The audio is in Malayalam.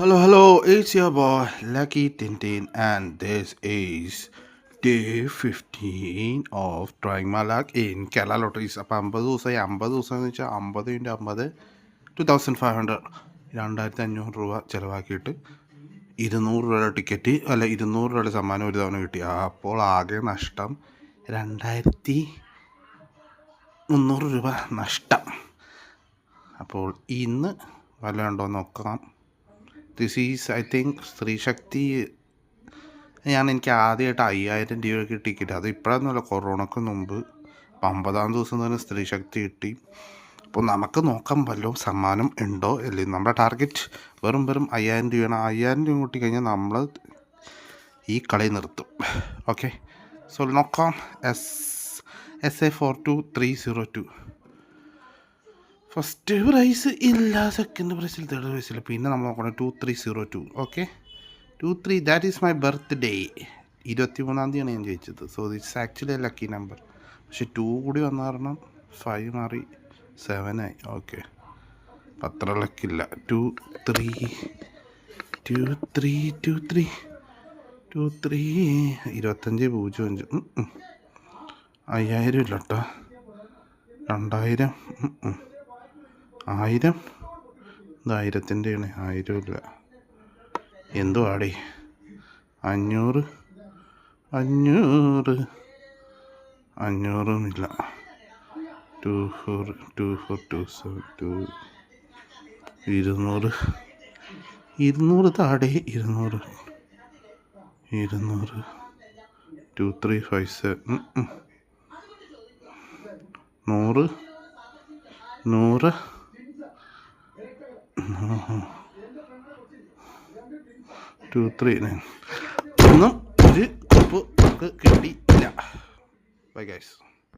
Hello, it's your boy Lucky Tintin, and this is day 15 of trying my luck in Kerala Lotteries. അപ്പോൾ 50 ദിവസം എന്ന് വെച്ചാൽ 50 × 50 2500 2500 രൂപ ചിലവാക്കിയിട്ട് 200 രൂപയുടെ ടിക്കറ്റ് 200 രൂപയുടെ സമ്മാനം ഒരു തവണ കിട്ടി. അപ്പോൾ ആകെ നഷ്ടം 2300 രൂപ നഷ്ടം. അപ്പോൾ ഇന്ന് വല്ലതുണ്ടോ നോക്കാം. ദിസ് ഈസ് ഐ തിങ്ക് സ്ത്രീ ശക്തി. എനിക്ക് ആദ്യമായിട്ട് 5000 രൂപയ്ക്ക് ടിക്കറ്റ്, അത് ഇപ്പോഴൊന്നുമല്ല, കൊറോണയ്ക്ക് മുമ്പ് 50-ാം ദിവസം തന്നെ സ്ത്രീ ശക്തി കിട്ടി. അപ്പോൾ നമുക്ക് നോക്കാം വല്ലതും സമ്മാനം ഉണ്ടോ അല്ലേ. നമ്മുടെ ടാർഗറ്റ് വെറും 5000 രൂപയാണ്. 5000 രൂപ കൂട്ടിക്കഴിഞ്ഞാൽ നമ്മൾ ഈ കളി നിർത്തും. ഓക്കെ, സോ നോക്കാം. SA42302 ഫസ്റ്റ് പ്രൈസ് ഇല്ല, സെക്കൻഡ് പ്രൈസിൽ, തേർഡ് പ്രൈസിൽ. പിന്നെ നമ്മൾ നോക്കണം 2302. Okay, 23, that is my birthday. 23-ാം തീയതിയാണ് ഞാൻ ജയിച്ചത്. So it's actually a lucky number. പക്ഷെ 2 കൂടി വന്ന കാരണം 5 മാറി 7 ആയി. ഓക്കെ, അത്ര ലക്കില്ല. 23 2505. 5000 ഇല്ല കേട്ടോ. 2000, 1000, ഇത് 1000-ൻ്റെയാണ്. 1000 ഇല്ല. എന്തോ ആടേ. 500 ഇല്ല. 2427 200 താടേ. 200 2357 100 23 ഒന്നും ഒരു കുപ്പ് നമുക്ക് കിട്ടിയില്ല. Bye guys.